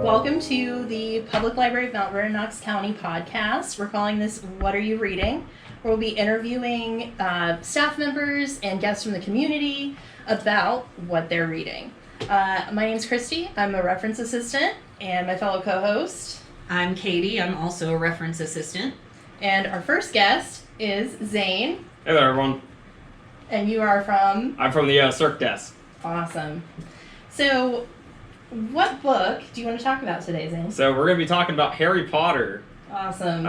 Welcome to the Public Library of Mount Vernon, Knox County podcast. We're calling this What Are You Reading? Where we'll be interviewing staff members and guests from the community about what they're reading. My name's Christy. I'm a reference assistant, and my fellow co-host. I'm Katie. I'm also a reference assistant. And our first guest is Zane. Hey there, everyone. And you are from? I'm from the Circ Desk. Awesome. So, what book do you want to talk about today, Zane? So we're going to be talking about Harry Potter. Awesome.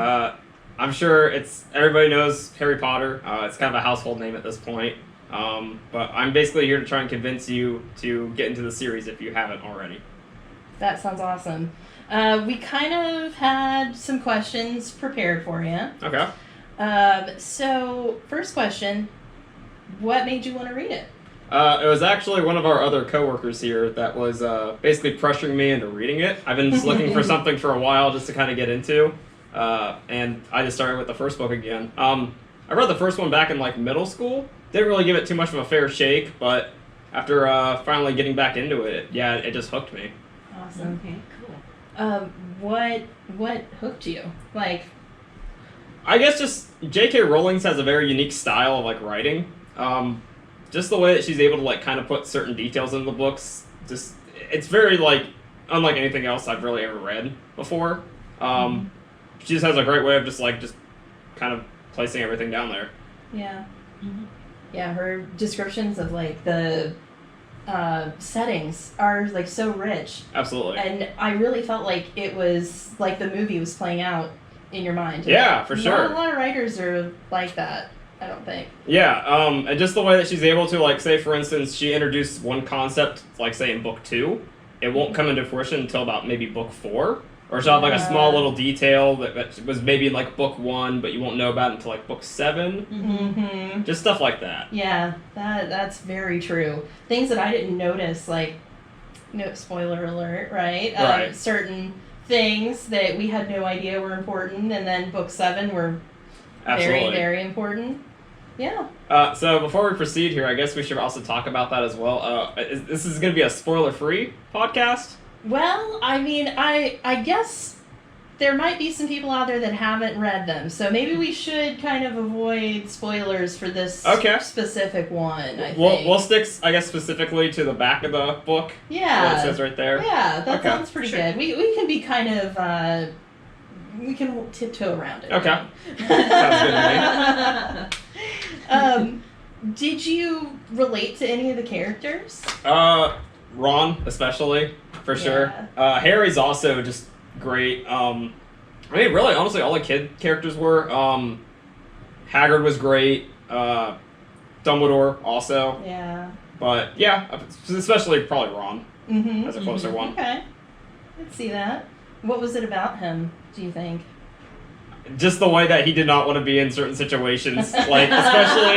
I'm sure everybody knows Harry Potter. It's kind of a household name at this point. But I'm basically here to try and convince you to get into the series if you haven't already. That sounds awesome. We kind of had some questions prepared for you. Okay. So, first question, what made you want to read it? It was actually one of our other coworkers here that was basically pressuring me into reading it. I've been just looking for something for a while just to kind of get into, and I just started with the first book again. I read the first one back in middle school. Didn't really give it too much of a fair shake, but after finally getting back into it, yeah, it just hooked me. Awesome. Okay, cool. What hooked you? I guess just J.K. Rowling has a very unique style of writing. Just the way that she's able to kind of put certain details in the books, it's very unlike anything else I've really ever read before. She just has a great way of just kind of placing everything down there. Yeah. Mm-hmm. Yeah, her descriptions of the settings are so rich. Absolutely. And I really felt like it was like the movie was playing out in your mind. Yeah, for sure. Not a lot of writers are like that, I don't think. Yeah, and just the way that she's able to, say, for instance, she introduced one concept, say, in book 2. It won't come into fruition until about maybe book 4. Or she'll have, a small little detail that was maybe in, book 1, but you won't know about it until, book 7. Mm-hmm. Just stuff like that. Yeah, that's very true. Things that I didn't notice, no spoiler alert, right? Right. Certain things that we had no idea were important, and then book 7 were Absolutely. very, very important. Yeah. So before we proceed here, I guess we should also talk about that as well. This is going to be a spoiler-free podcast? Well, I mean, I guess there might be some people out there that haven't read them, so maybe we should kind of avoid spoilers for this specific one, I think. We'll stick, I guess, specifically to the back of the book. Yeah. What it says right there. Yeah, that sounds pretty good. We can be kind of, we can tiptoe around it. Okay. Sounds good to me. Did you relate to any of the characters? Ron, especially, for sure. Harry's also just great. I mean, really, honestly, all the kid characters were. Hagrid was great. Dumbledore also. Yeah. But, yeah, especially probably Ron as a closer one. Okay. Let's see that. What was it about him, do you think? Just the way that he did not want to be in certain situations, especially,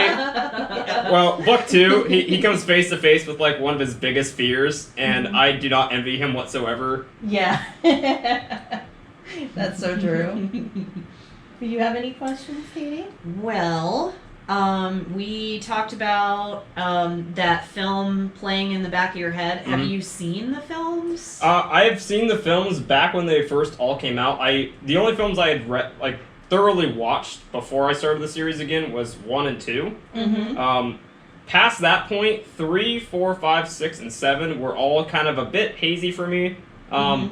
well, book 2, he comes face to face with one of his biggest fears, and I do not envy him whatsoever. Yeah, that's so true. Do you have any questions, Katie? Well, we talked about that film playing in the back of your head. Have you seen the films? I've seen the films back when they first all came out. The only films I had read, thoroughly watched before I started the series again was 1 and 2. Mm-hmm. Past that point, 3, 4, 5, 6, and 7 were all kind of a bit hazy for me.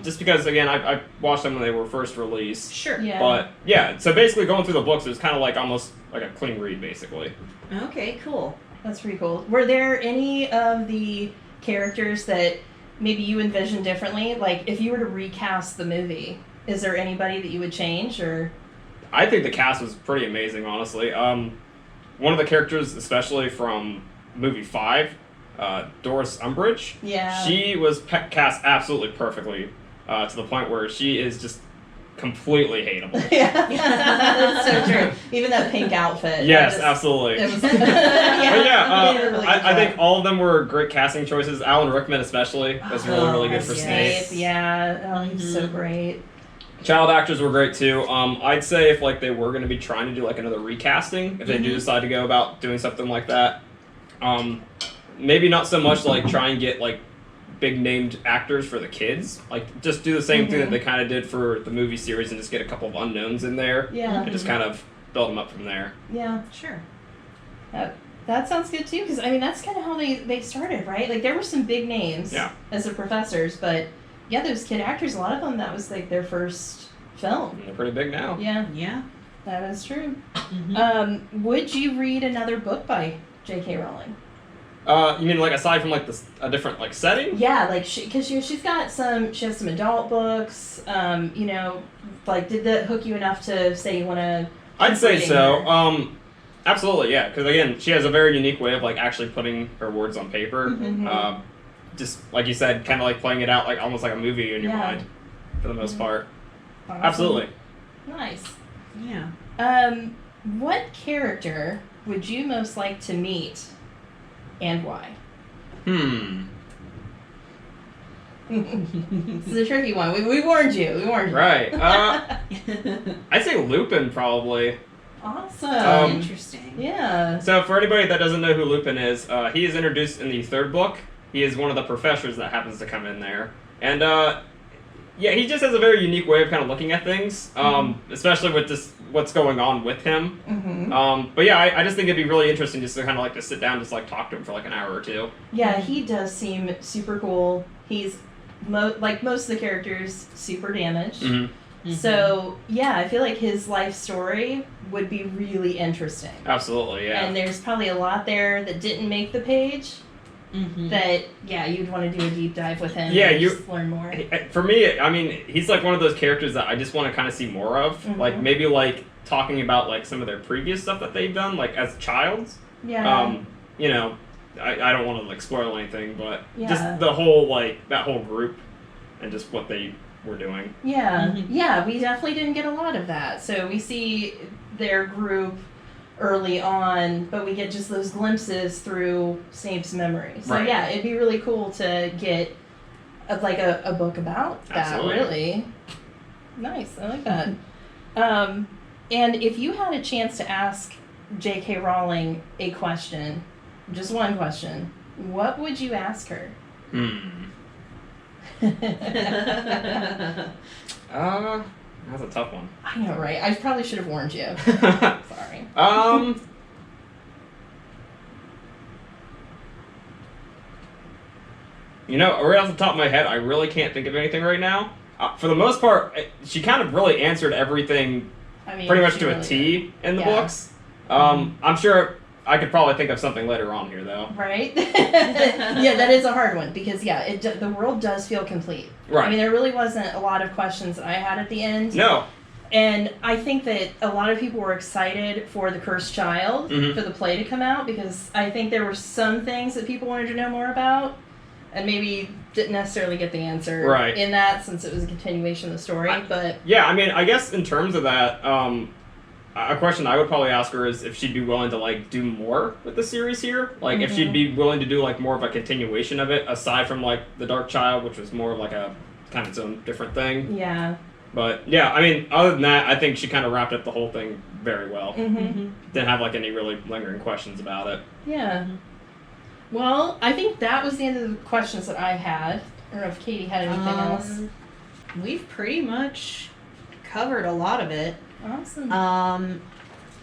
Just because, again, I watched them when they were first released. Sure. Yeah. But, yeah, so basically going through the books, it was kind of almost like a clean read, basically. Okay, cool. That's pretty cool. Were there any of the characters that maybe you envisioned differently? If you were to recast the movie, is there anybody that you would change, or...? I think the cast was pretty amazing, honestly. One of the characters, especially from movie 5, Doris Umbridge. Yeah. She was cast absolutely perfectly, to the point where she is just completely hateable. Yeah, that's so true. Even that pink outfit. Yes, absolutely. It was, But yeah, they did a really good I think job. all of them were great casting choices. Alan Rickman especially was really good for Snape. Yeah, he's so great. Child actors were great too. I'd say if they were going to be trying to do another recasting, if they do decide to go about doing something like that, maybe not so much try and get big named actors for the kids. Like, just do the same thing that they kind of did for the movie series and just get a couple of unknowns in there. Yeah. And just kind of build them up from there. Yeah. Sure. That sounds good too, because I mean that's kind of how they started, right? Like there were some big names as the professors, but yeah, those kid actors, a lot of them that was like their first film. And they're pretty big now. Yeah, Yeah. that is true. Mm-hmm. Would you read another book by J.K. Rowling? You mean like aside from like a different like setting? Yeah, like because she's got she has some adult books. You know, like did that hook you enough to say you want to? I'd say so. Absolutely, yeah. Because again, she has a very unique way of like actually putting her words on paper. Just like you said, kind of like playing it out like almost like a movie in your mind, for the most part. Awesome. Absolutely. Nice. Yeah. What character would you most like to meet, and why? This is a tricky one. We warned you. Right. I'd say Lupin probably. Awesome. Interesting. Yeah. So for anybody that doesn't know who Lupin is, he is introduced in the third book. He is one of the professors that happens to come in there. And yeah, he just has a very unique way of kind of looking at things, especially with just what's going on with him. But yeah, I just think it'd be really interesting just to kind of like to sit down and just like talk to him for like an hour or two. Yeah, he does seem super cool. He's like most of the characters, super damaged. So yeah, I feel like his life story would be really interesting. Absolutely, yeah. And there's probably a lot there that didn't make the page. That you'd want to do a deep dive with him. Yeah, and just learn more. For me, I mean, he's like one of those characters that I just want to kind of see more of. Like maybe like talking about like some of their previous stuff that they've done, like as childs. Yeah. You know, I don't want to like spoil anything, but Yeah. just the whole like that whole group and just what they were doing. Yeah. Yeah, we definitely didn't get a lot of that. So we see their group early on, but we get just those glimpses through Snape's memory. So yeah, it'd be really cool to get a book about that. Absolutely. Really nice. I like that. And if you had a chance to ask J.K. Rowling a question, just one question, what would you ask her? That's a tough one. I know, right? I probably should have warned you. Sorry. You know, right off the top of my head, I really can't think of anything right now. For the most part, she kind of really answered everything pretty much to a T in the books. I'm sure I could probably think of something later on here, though. Right? Yeah, that is a hard one because, the world does feel complete. Right. I mean, there really wasn't a lot of questions that I had at the end. No. And I think that a lot of people were excited for The Cursed Child, for the play to come out, because I think there were some things that people wanted to know more about, and maybe didn't necessarily get the answer in that, since it was a continuation of the story. Yeah, I mean, I guess in terms of that, a question I would probably ask her is if she'd be willing to like do more with the series here, like if she'd be willing to do like more of a continuation of it aside from like The Dark Child, which was more of like a kind of its own different thing. Yeah. But yeah, I mean, other than that, I think she kind of wrapped up the whole thing very well. Didn't have like any really lingering questions about it. Yeah. Well, I think that was the end of the questions that I had. I don't know if Katie had anything else. We've pretty much covered a lot of it. Awesome.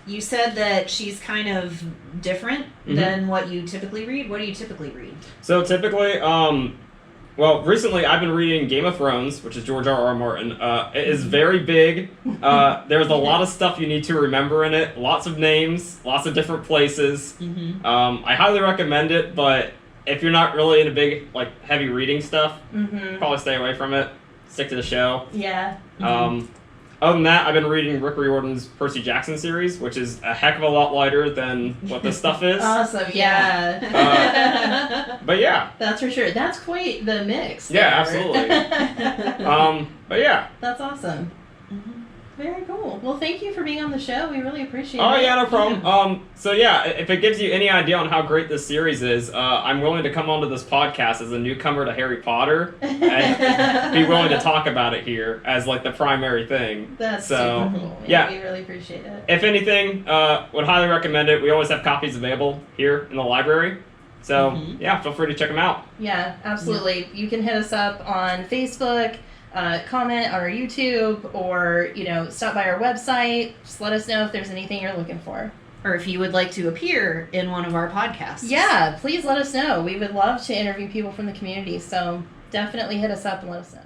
You said that she's kind of different than what you typically read. What do you typically read? So typically, well, recently I've been reading Game of Thrones, which is George R.R. Martin. It is very big. There's a lot of stuff you need to remember in it. Lots of names, lots of different places. I highly recommend it, but if you're not really into big, like, heavy reading stuff, probably stay away from it. Stick to the show. Yeah. Other than that, I've been reading Rick Riordan's Percy Jackson series, which is a heck of a lot lighter than what this stuff is. Awesome, yeah. But yeah. That's for sure. That's quite the mix. Yeah, absolutely. But yeah. That's awesome. Very cool. Well, thank you for being on the show. We really appreciate it. Oh, yeah, no problem. So, yeah, if it gives you any idea on how great this series is, I'm willing to come onto this podcast as a newcomer to Harry Potter and be willing to talk about it here as, like, the primary thing. That's so super cool. Yeah. We really appreciate it. If anything, would highly recommend it. We always have copies available here in the library. So yeah, feel free to check them out. Yeah, absolutely. You can hit us up on Facebook, comment on our YouTube, or stop by our website. Just let us know if there's anything you're looking for. Or if you would like to appear in one of our podcasts. Yeah, please let us know. We would love to interview people from the community, so definitely hit us up and let us know.